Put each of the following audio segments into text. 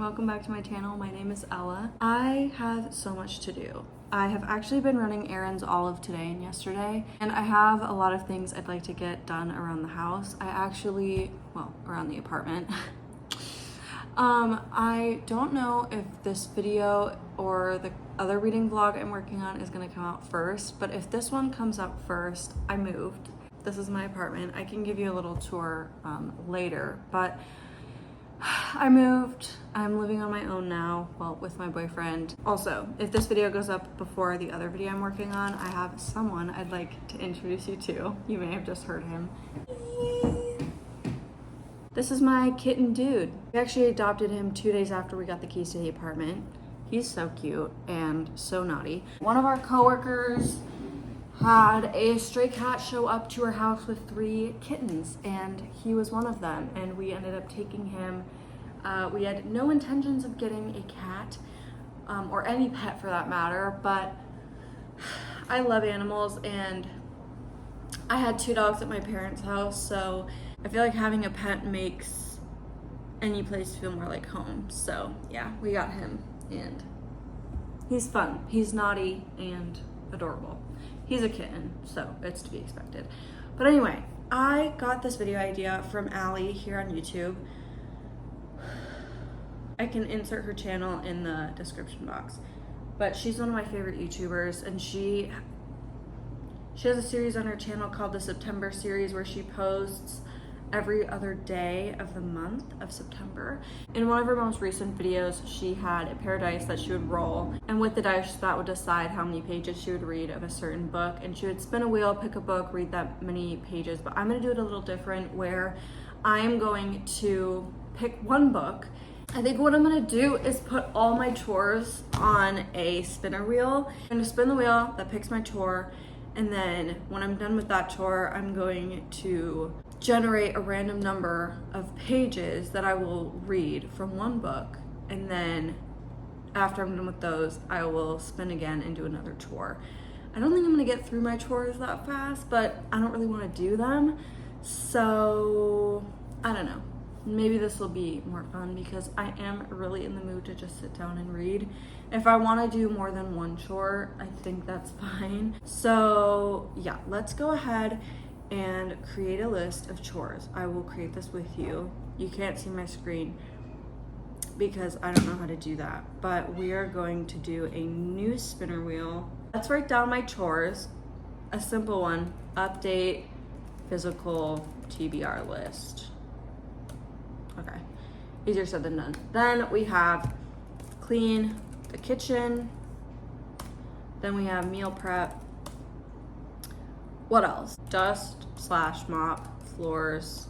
welcome back to my channel. My name is Ella. I have so much to do. I have actually been running errands all of today and yesterday, and I have a lot of things I'd like to get done around the house. Around the apartment. I don't know if this video or the other reading vlog I'm working on is gonna come out first, but if this one comes out first, I moved. This is my apartment. I can give you a little tour later, but I moved. I'm living on my own now, well, with my boyfriend. Also, if this video goes up before the other video I'm working on, I have someone I'd like to introduce you to. You may have just heard him. This is my kitten dude. We actually adopted him 2 days after we got the keys to the apartment. He's so cute and so naughty. One of our coworkers had a stray cat show up to her house with 3 kittens, and he was one of them, and we ended up taking him. We had no intentions of getting a cat or any pet for that matter, but I love animals, and I had 2 dogs at my parents' house, so I feel like having a pet makes any place feel more like home. So yeah, we got him, and he's fun. He's naughty and adorable. He's a kitten, so it's to be expected. But anyway, I got this video idea from Allie here on YouTube. I can insert her channel in the description box. But she's one of my favorite YouTubers, and she has a series on her channel called the September series, where she posts every other day of the month of September. In one of her most recent videos, she had a pair of dice that she would roll, and with the dice that would decide how many pages she would read of a certain book, and she would spin a wheel, pick a book, read that many pages. But I'm gonna do it a little different, where I am going to pick one book. I think what I'm gonna do is put all my chores on a spinner wheel. I'm gonna spin the wheel that picks my chore, and then when I'm done with that chore, I'm going to generate a random number of pages that I will read from one book, and then after I'm done with those, I will spin again and do another chore. I don't think I'm gonna get through my chores that fast, but I don't really wanna do them, so I don't know. Maybe this will be more fun because I am really in the mood to just sit down and read. If I wanna do more than one chore, I think that's fine. So yeah, let's go ahead and create a list of chores. I will create this with you. You can't see my screen because I don't know how to do that, but we are going to do a new spinner wheel. Let's write down my chores. A simple one: update physical TBR list. Okay, easier said than done. Then we have clean the kitchen. Then we have meal prep. What else? Dust/mop floors,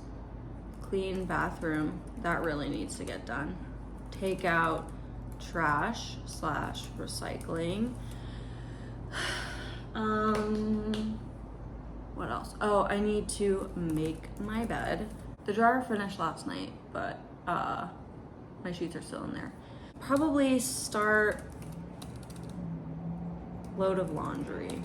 clean bathroom. That really needs to get done. Take out trash/recycling. What else? Oh, I need to make my bed. The dryer finished last night, but my sheets are still in there. Probably start load of laundry.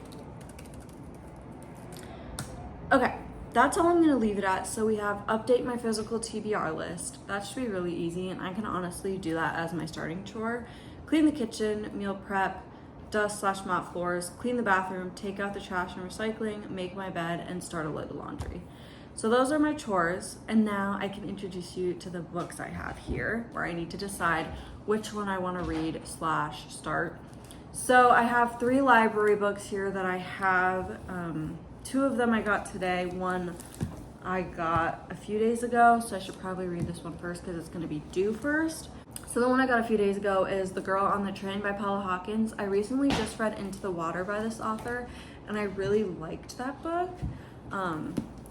Okay, that's all I'm gonna leave it at. So we have update my physical TBR list. That should be really easy, and I can honestly do that as my starting chore. Clean the kitchen, meal prep, dust/mop floors, clean the bathroom, take out the trash and recycling, make my bed, and start a load of laundry. So those are my chores, and now I can introduce you to the books I have here, where I need to decide which one I wanna read/start. So I have 3 library books here that I have. 2 of them I got today. One I got a few days ago, so I should probably read this one first because it's gonna be due first. So the one I got a few days ago is The Girl on the Train by Paula Hawkins. I recently just read Into the Water by this author, and I really liked that book.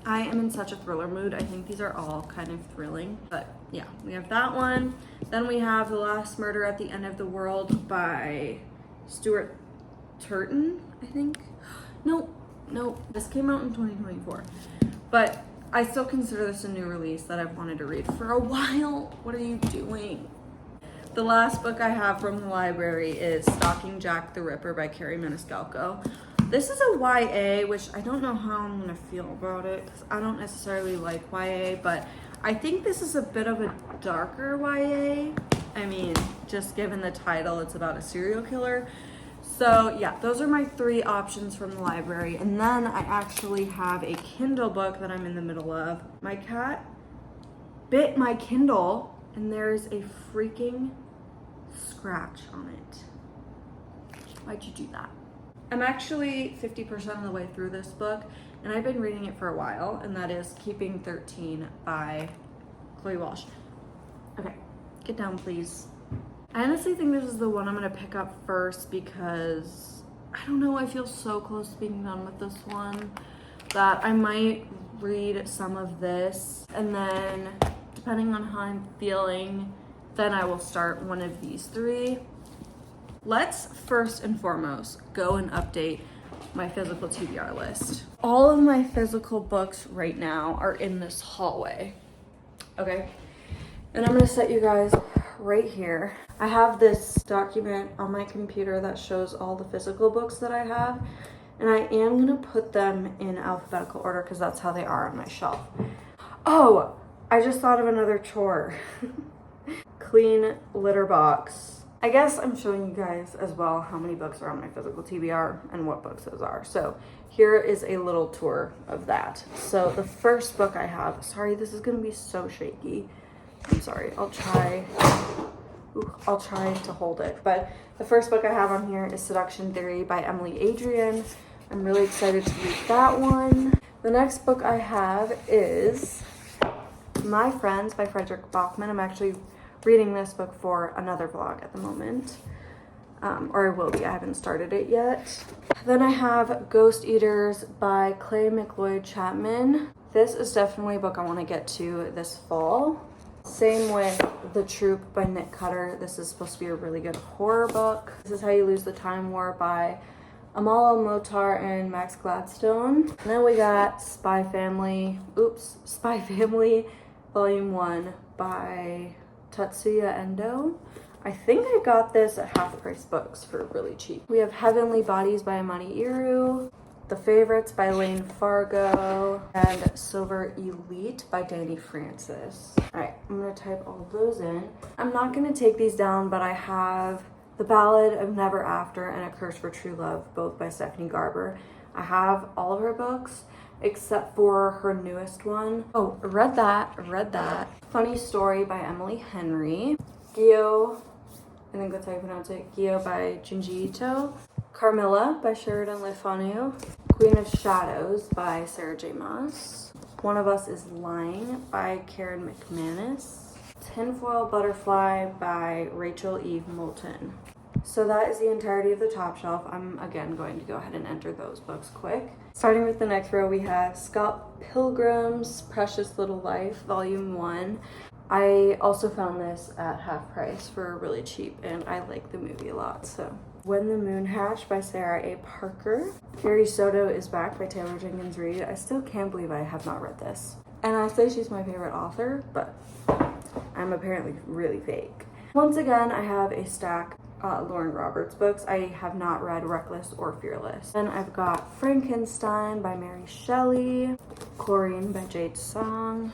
I am in such a thriller mood. I think these are all kind of thrilling, but yeah, we have that one. Then we have The Last Murder at the End of the World by Stuart Turton, I think. Nope, this came out in 2024, but I still consider this a new release that I've wanted to read for a while. What are you doing? The last book I have from the library is Stalking Jack the Ripper by Carrie Maniscalco. This is a YA, which I don't know how I'm gonna feel about it because I don't necessarily like YA, but I think this is a bit of a darker YA. I mean, just given the title, it's about a serial killer. So yeah, those are my 3 options from the library. And then I actually have a Kindle book that I'm in the middle of. My cat bit my Kindle and there's a freaking scratch on it. Why'd you do that? I'm actually 50% of the way through this book, and I've been reading it for a while, and that is Keeping 13 by Chloe Walsh. Okay, get down, please. I honestly think this is the one I'm gonna pick up first because, I don't know, I feel so close to being done with this one that I might read some of this, and then depending on how I'm feeling, then I will start one of these 3. Let's first and foremost go and update my physical TBR list. All of my physical books right now are in this hallway, okay? And I'm gonna set you guys right here. I have this document on my computer that shows all the physical books that I have, and I am gonna put them in alphabetical order because that's how they are on my shelf. Oh, I just thought of another chore. Clean litter box. I guess I'm showing you guys as well how many books are on my physical TBR and what books those are. So here is a little tour of that. So the first book I have, sorry, this is gonna be so shaky. I'm sorry, I'll try to hold it. But the first book I have on here is Seduction Theory by Emily Adrian. I'm really excited to read that one. The next book I have is My Friends by Frederick Bachman. I'm actually reading this book for another vlog at the moment, or I will be. I haven't started it yet. Then I have Ghost Eaters by Clay McLeod Chapman. This is definitely a book I want to get to this fall. Same with The Troop by Nick Cutter. This is supposed to be a really good horror book. This is How You Lose the Time War by Amal Al-Motar and Max Gladstone. And then we got Spy Family Volume 1 by Tatsuya Endo. I think I got this at Half Price Books for really cheap. We have Heavenly Bodies by Amani Iru, The Favorites by Lane Fargo, and Silver Elite by Danny Francis. All right, I'm gonna type all of those in. I'm not gonna take these down, but I have The Ballad of Never After and A Curse for True Love, both by Stephanie Garber. I have all of her books except for her newest one. Oh, read that. Funny Story by Emily Henry. Gyo, I think that's how you pronounce it. Gyo by Junji Ito. Carmilla by Sheridan Le Fanu. Queen of Shadows by Sarah J. Maas. One of Us is Lying by Karen McManus. Tinfoil Butterfly by Rachel Eve Moulton. So that is the entirety of the top shelf. I'm again going to go ahead and enter those books quick. Starting with the next row, we have Scott Pilgrim's Precious Little Life, Volume 1. I also found this at Half Price for really cheap, and I like the movie a lot, so. When the Moon Hatched by Sarah A. Parker. Carrie Soto is Back by Taylor Jenkins Reid. I still can't believe I have not read this. And I say she's my favorite author, but I'm apparently really fake. Once again, I have a stack Lauren Roberts books. I have not read Reckless or Fearless. Then I've got Frankenstein by Mary Shelley, Chlorine by Jade Song,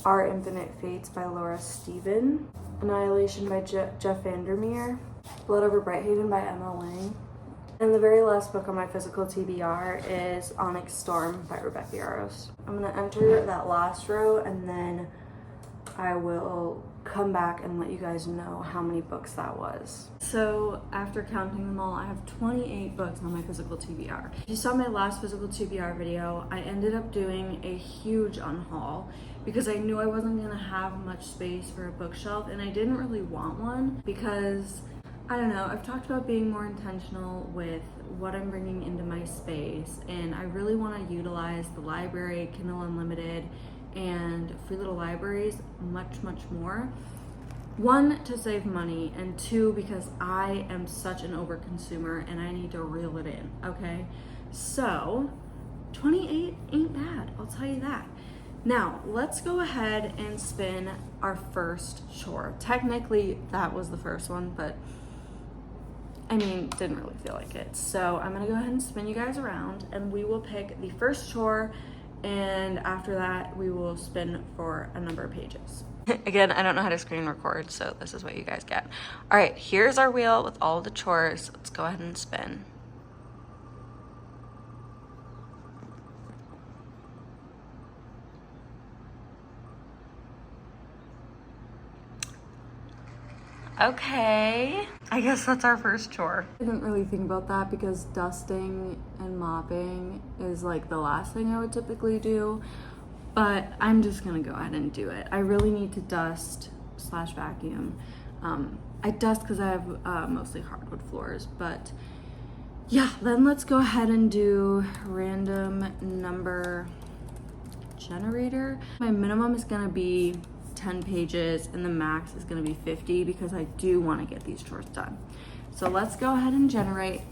Our Infinite Fates by Laura Stephen, Annihilation by Jeff Vandermeer, Blood Over Brighthaven by Emma Lang. And the very last book on my physical TBR is Onyx Storm by Rebecca Yarros. I'm gonna enter that last row and then I will come back and let you guys know how many books that was. So after counting them all, I have 28 books on my physical TBR. If you saw my last physical TBR video, I ended up doing a huge unhaul because I knew I wasn't gonna have much space for a bookshelf, and I didn't really want one because, I don't know, I've talked about being more intentional with what I'm bringing into my space, and I really want to utilize the library, Kindle Unlimited, and free little libraries much more. One, to save money, and two, because I am such an overconsumer and I need to reel it in, okay? So 28 ain't bad, I'll tell you that. Now let's go ahead and spin our first chore. Technically that was the first one, but I mean, didn't really feel like it. So I'm gonna go ahead and spin you guys around and we will pick the first chore, and after that we will spin for a number of pages. Again, I don't know how to screen record, so this is what you guys get. All right, here's our wheel with all the chores. Let's go ahead and spin. Okay, I guess that's our first chore. I didn't really think about that because dusting and mopping is like the last thing I would typically do, but I'm just gonna go ahead and do it. I really need to dust / vacuum. I dust because I have mostly hardwood floors, but yeah, then let's go ahead and do random number generator. My minimum is gonna be 10 pages and the max is gonna be 50 because I do wanna get these chores done. So let's go ahead and generate.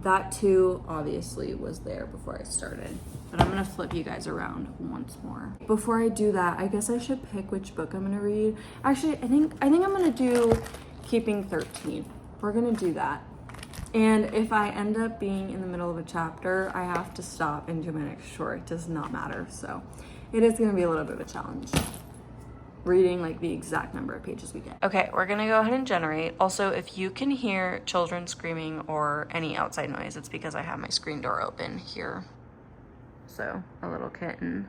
That too obviously was there before I started, but I'm gonna flip you guys around once more. Before I do that, I guess I should pick which book I'm gonna read. Actually, I think I'm gonna do Keeping 13. We're gonna do that. And if I end up being in the middle of a chapter, I have to stop and do my next chore. It does not matter. So it is gonna be a little bit of a challenge reading like the exact number of pages we get. Okay, we're gonna go ahead and generate. Also, if you can hear children screaming or any outside noise, it's because I have my screen door open here. So, a little kitten.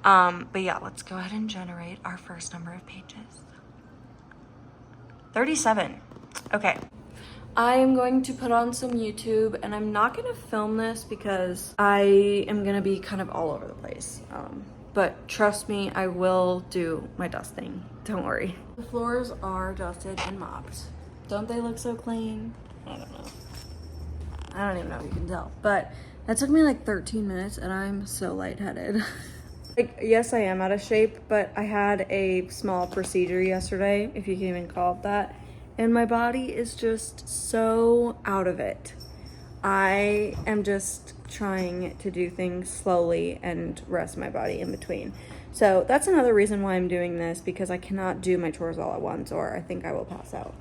But yeah, let's go ahead and generate our first number of pages. 37. Okay. I am going to put on some YouTube, and I'm not gonna film this because I am gonna be kind of all over the place. But trust me, I will do my dusting. Don't worry. The floors are dusted and mopped. Don't they look so clean? I don't know. I don't even know if you can tell. But that took me like 13 minutes and I'm so lightheaded. Like, yes, I am out of shape, but I had a small procedure yesterday, if you can even call it that. And my body is just so out of it. I am just trying to do things slowly and rest my body in between. So that's another reason why I'm doing this, because I cannot do my chores all at once or I think I will pass out.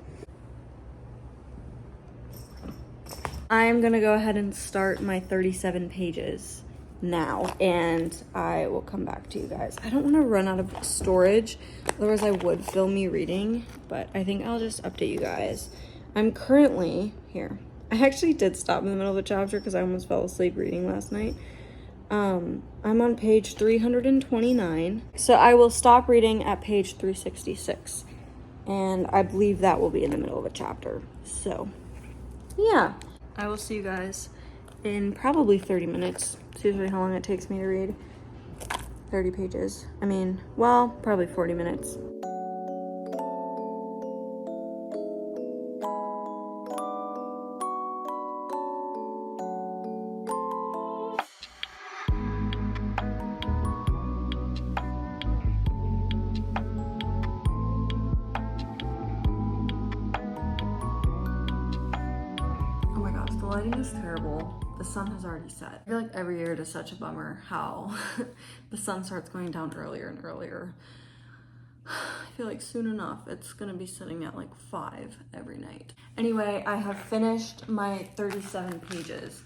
I am gonna go ahead and start my 37 pages now and I will come back to you guys. I don't want to run out of storage, otherwise I would film me reading, but I think I'll just update you guys. I'm currently here. I actually did stop in the middle of a chapter because I almost fell asleep reading last night. I'm on page 329. So I will stop reading at page 366. And I believe that will be in the middle of a chapter. So, yeah. I will see you guys in probably 30 minutes. It's usually how long it takes me to read. 30 pages. I mean, well, probably 40 minutes. The lighting is terrible. The sun has already set. I feel like every year it is such a bummer how the sun starts going down earlier and earlier. I feel like soon enough it's gonna be sitting at like 5 every night. Anyway, I have finished my 37 pages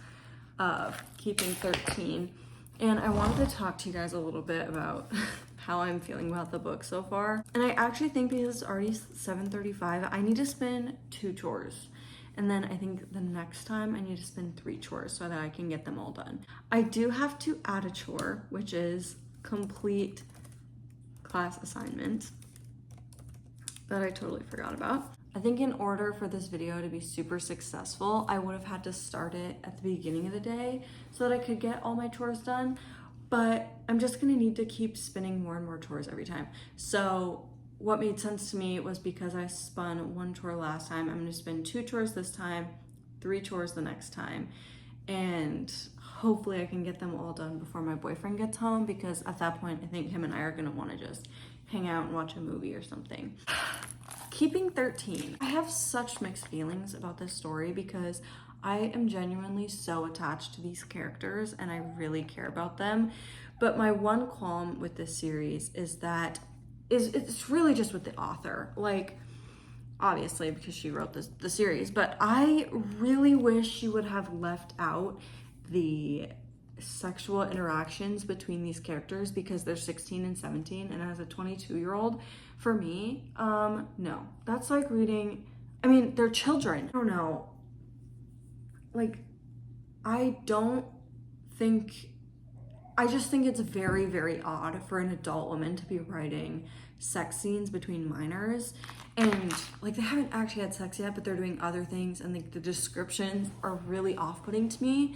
of Keeping 13, and I wanted to talk to you guys a little bit about how I'm feeling about the book so far. And I actually think because it's already 7:35, I need to spin 2 chores. And then I think the next time I need to spin 3 chores so that I can get them all done. I do have to add a chore, which is complete class assignment that I totally forgot about. I think in order for this video to be super successful, I would have had to start it at the beginning of the day so that I could get all my chores done. But I'm just gonna need to keep spinning more and more chores every time. So what made sense to me was because I spun 1 chore last time, I'm gonna spin 2 chores this time, 3 chores the next time, and hopefully I can get them all done before my boyfriend gets home, because at that point I think him and I are gonna wanna just hang out and watch a movie or something. Keeping 13. I have such mixed feelings about this story because I am genuinely so attached to these characters and I really care about them. But my one qualm with this series is that it's really just with the author. Like, obviously because she wrote the series, but I really wish she would have left out the sexual interactions between these characters because they're 16 and 17, and as a 22-year-old, for me, no. That's like reading, I mean, they're children. I don't know. Like, I just think it's very, very odd for an adult woman to be writing sex scenes between minors. And like, they haven't actually had sex yet, but they're doing other things, and like the descriptions are really off-putting to me.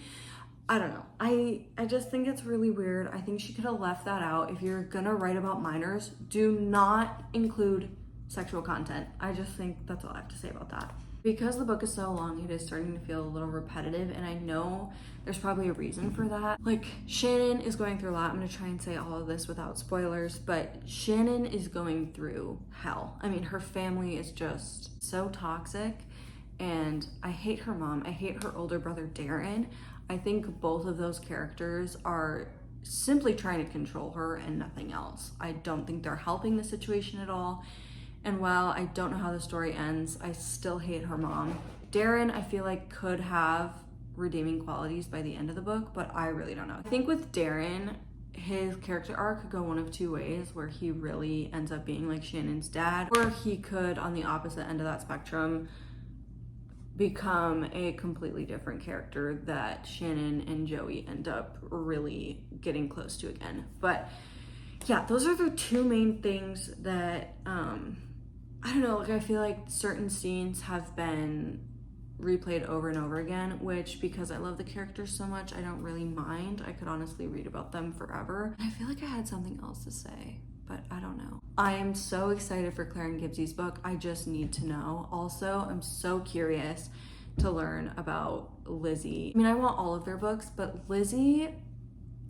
I don't know. I just think it's really weird. I think she could have left that out. If you're gonna write about minors, do not include sexual content. I just think that's all I have to say about that. Because the book is so long, it is starting to feel a little repetitive, and I know there's probably a reason for that. Like, Shannon is going through a lot. I'm gonna try and say all of this without spoilers, but Shannon is going through hell. I mean, her family is just so toxic, and I hate her mom. I hate her older brother, Darren. I think both of those characters are simply trying to control her and nothing else. I don't think they're helping the situation at all. And while I don't know how the story ends, I still hate her mom. Darren, I feel like, could have redeeming qualities by the end of the book, but I really don't know. I think with Darren, his character arc could go one of two ways, where he really ends up being like Shannon's dad, or he could, on the opposite end of that spectrum, become a completely different character that Shannon and Joey end up really getting close to again. But yeah, those are the two main things that, I don't know, like, I feel like certain scenes have been replayed over and over again, which, because I love the characters so much, I don't really mind. I could honestly read about them forever. I feel like I had something else to say, but I don't know. I am so excited for Claire and Gibbs's book. I just need to know. Also, I'm so curious to learn about Lizzie. I mean, I want all of their books, but Lizzie,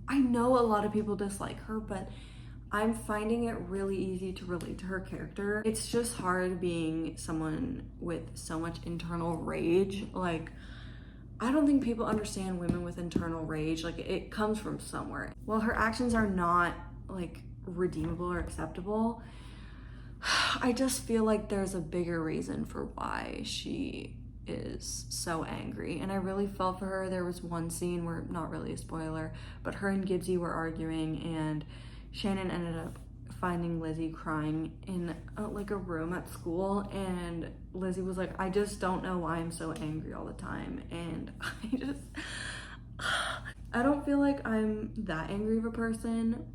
I know a lot of people dislike her, but I'm finding it really easy to relate to her character. It's just hard being someone with so much internal rage. Like, I don't think people understand women with internal rage. Like, it comes from somewhere. While her actions are not like redeemable or acceptable, I just feel like there's a bigger reason for why she is so angry, and I really felt for her. There was one scene where, not really a spoiler, but her and Gibbsy were arguing, and Shannon ended up finding Lizzie crying in like a room at school, and Lizzie was like, I just don't know why I'm so angry all the time. And I don't feel like I'm that angry of a person,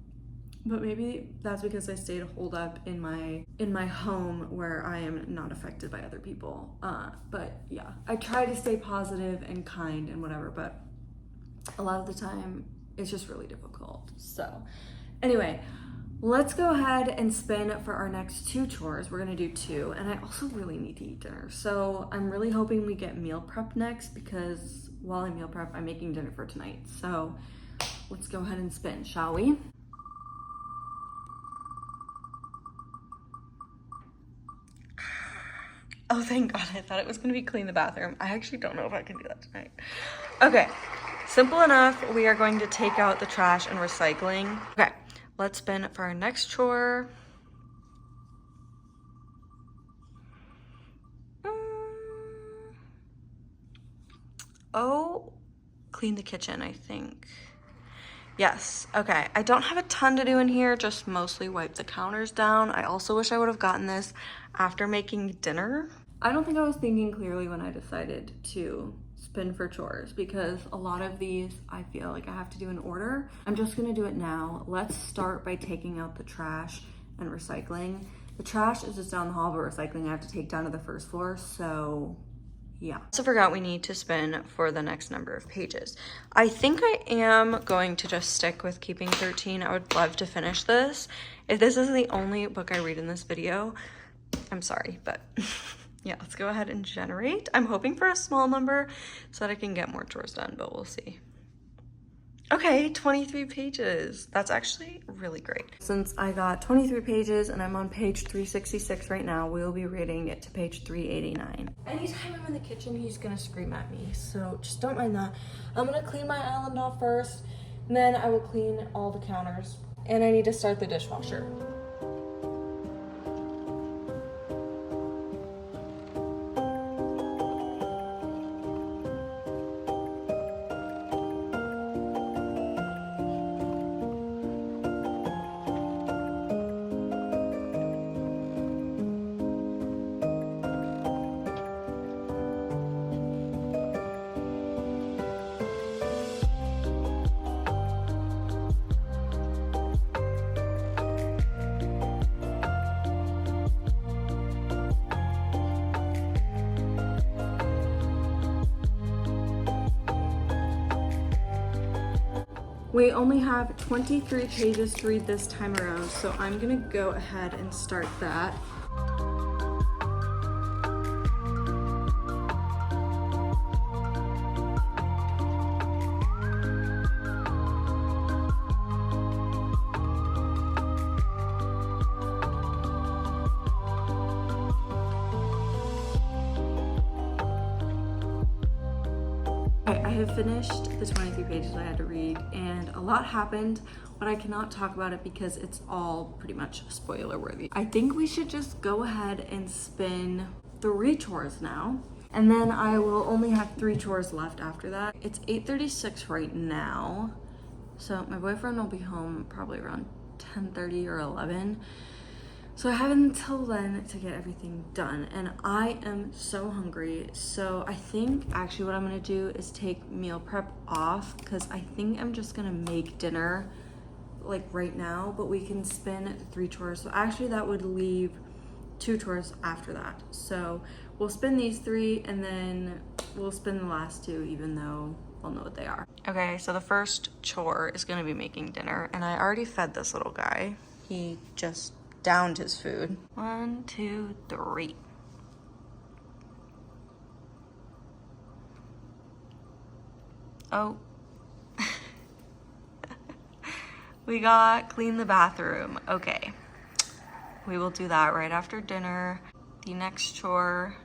but maybe that's because I stayed holed up in my home where I am not affected by other people. But yeah, I try to stay positive and kind and whatever, but a lot of the time it's just really difficult. So anyway, let's go ahead and spin for our next two chores. We're gonna do two, and I also really need to eat dinner. So I'm really hoping we get meal prep next, because while I meal prep, I'm making dinner for tonight. So let's go ahead and spin, shall we? Oh, thank God. I thought it was gonna be clean the bathroom. I actually don't know if I can do that tonight. Okay, simple enough. We are going to take out the trash and recycling. Okay, let's spin for our next chore. Oh, clean the kitchen, I think. Yes, okay. I don't have a ton to do in here, just mostly wipe the counters down. I also wish I would have gotten this after making dinner. I don't think I was thinking clearly when I decided to spin for chores, because a lot of these I feel like I have to do in order. I'm just gonna do it now. Let's start by taking out the trash and recycling. The trash is just down the hall, but recycling I have to take down to the first floor, so yeah. I also forgot we need to spin for the next number of pages. I think I am going to just stick with keeping 13. I would love to finish this. If this is the only book I read in this video, I'm sorry, but yeah, let's go ahead and generate. I'm hoping for a small number so that I can get more chores done, but we'll see. Okay, 23 pages. That's actually really great. Since I got 23 pages and I'm on page 366 right now, we'll be reading it to page 389. Anytime I'm in the kitchen, he's gonna scream at me, so just don't mind that. I'm gonna clean my island off first, and then I will clean all the counters. And I need to start the dishwasher. We only have 23 pages to read this time around, so I'm gonna go ahead and start that. I have finished the 23 pages I had to read, and a lot happened, but I cannot talk about it because it's all pretty much spoiler worthy. I think we should just go ahead and spin 3 chores now, and then I will only have 3 chores left after that. It's 8:36 right now, so my boyfriend will be home probably around 10:30 or 11. So I have until then to get everything done, and I am so hungry. So I think actually what I'm gonna do is take meal prep off, because I think I'm just gonna make dinner like right now, but we can spin 3 chores. So actually that would leave 2 chores after that. So we'll spin these 3 and then we'll spin the last 2, even though we'll know what they are. Okay, so the first chore is gonna be making dinner, and I already fed this little guy. He just downed his food. 1, 2, 3. Oh. We got clean the bathroom. Okay. We will do that right after dinner. The next chore,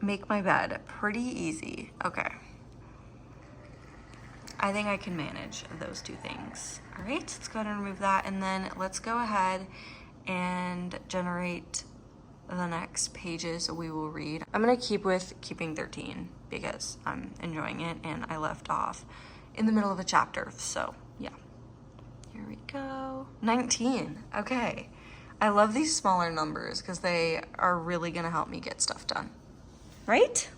make my bed. Pretty easy. Okay. I think I can manage those 2 things. All right, let's go ahead and remove that, and then let's go ahead and generate the next pages we will read. I'm gonna keep with keeping 13 because I'm enjoying it, and I left off in the middle of a chapter, so yeah. Here we go. 19, okay. I love these smaller numbers because they are really gonna help me get stuff done, right?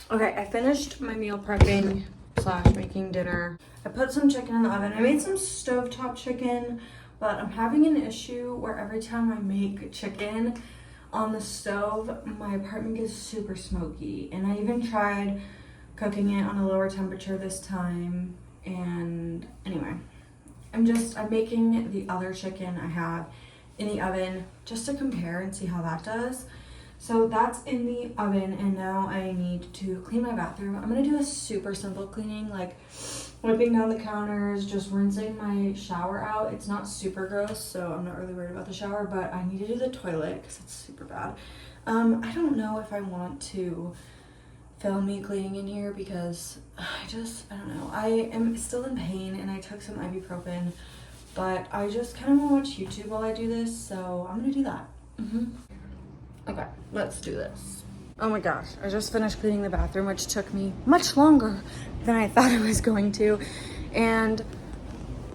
Okay, I finished my meal prepping / making dinner. I put some chicken in the oven. I made some stovetop chicken, but I'm having an issue where every time I make chicken on the stove, my apartment gets super smoky. And I even tried cooking it on a lower temperature this time. And anyway, I'm making the other chicken I have in the oven just to compare and see how that does. So that's in the oven, and now I need to clean my bathroom. I'm gonna do a super simple cleaning, like wiping down the counters, just rinsing my shower out. It's not super gross, so I'm not really worried about the shower, but I need to do the toilet because it's super bad. I don't know if I want to film me cleaning in here because I don't know. I am still in pain, and I took some ibuprofen, but I just kind of want to watch YouTube while I do this, so I'm gonna do that. Okay, let's do this. Oh my gosh, I just finished cleaning the bathroom, which took me much longer than I thought it was going to. And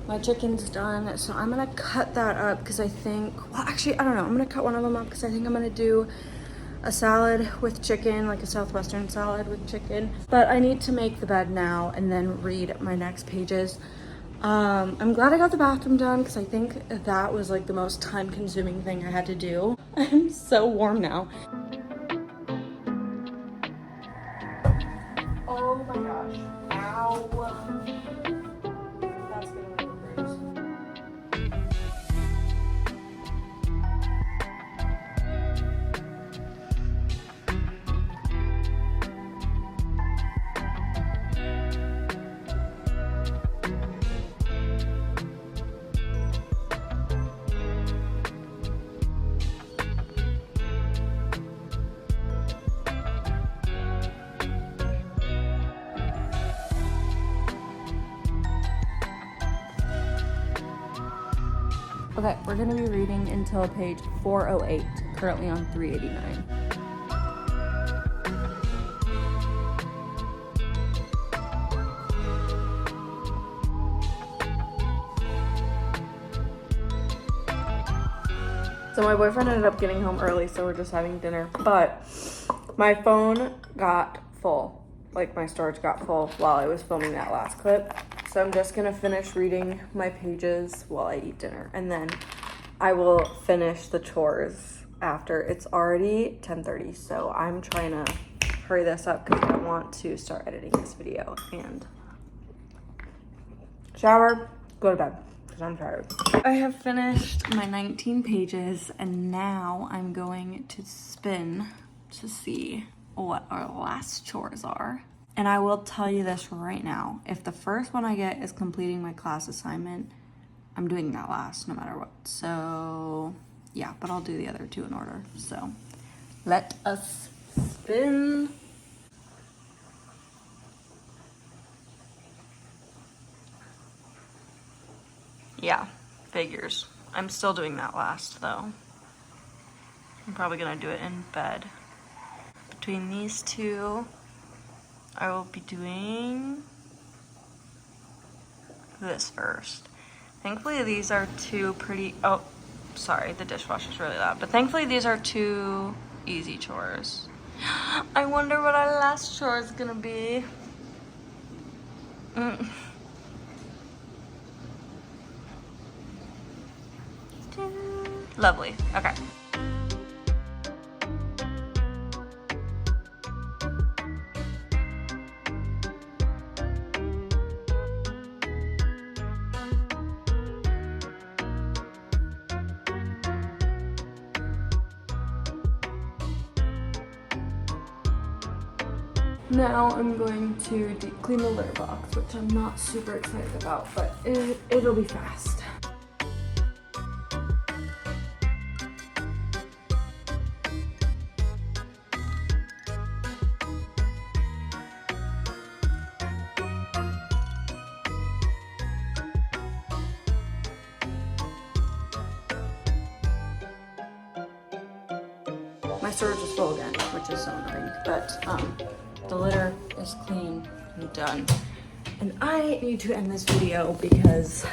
my chicken's done, so I'm gonna cut that up because I think, well, actually, I don't know. I'm gonna cut one of them up because I think I'm gonna do a salad with chicken, like a Southwestern salad with chicken. But I need to make the bed now and then read my next pages. I'm glad I got the bathroom done because I think that was like the most time-consuming thing I had to do. I'm so warm now. Oh my gosh. Ow. That's gonna make a bruise. Okay, we're gonna be reading until page 408, currently on 389. So my boyfriend ended up getting home early, so we're just having dinner. But my phone got full like my storage got full while I was filming that last clip. So I'm just gonna finish reading my pages while I eat dinner, and then I will finish the chores after. It's already 10:30, so I'm trying to hurry this up because I want to start editing this video and shower, go to bed because I'm tired. I have finished my 19 pages and now I'm going to spin to see what our last chores are. And I will tell you this right now, if the first one I get is completing my class assignment, I'm doing that last no matter what. So yeah, but I'll do the other two in order. So let us spin. Yeah, figures. I'm still doing that last though. I'm probably gonna do it in bed. Between these two, I will be doing this first. Thankfully these are two pretty, oh, sorry, the dishwasher's really loud. But thankfully these are two easy chores. I wonder what our last chore is gonna be. Lovely, okay. Now I'm going to deep clean the litter box, which I'm not super excited about, but it'll be fast. My storage is full again, which is so annoying, but the litter is clean and done. And I need to end this video because,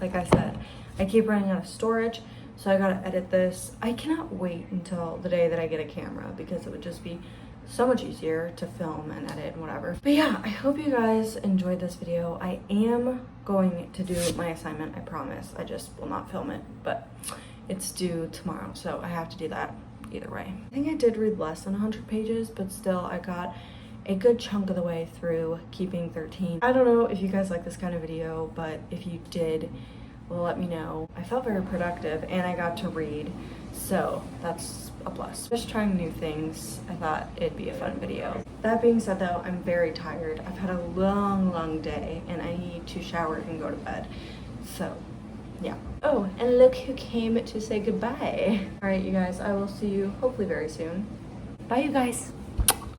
like I said, I keep running out of storage, so I gotta edit this. I cannot wait until the day that I get a camera because it would just be so much easier to film and edit and whatever. But yeah, I hope you guys enjoyed this video. I am going to do my assignment, I promise. I just will not film it, but it's due tomorrow, so I have to do that either way. I think I did read less than 100 pages, but still I got a good chunk of the way through keeping 13. I don't know if you guys like this kind of video, but if you did, well, let me know. I felt very productive and I got to read, so that's a plus. Just trying new things, I thought it'd be a fun video. That being said though, I'm very tired. I've had a long day and I need to shower and go to bed, so yeah. Oh, and look who came to say goodbye. All right, you guys, I will see you hopefully very soon. Bye, you guys.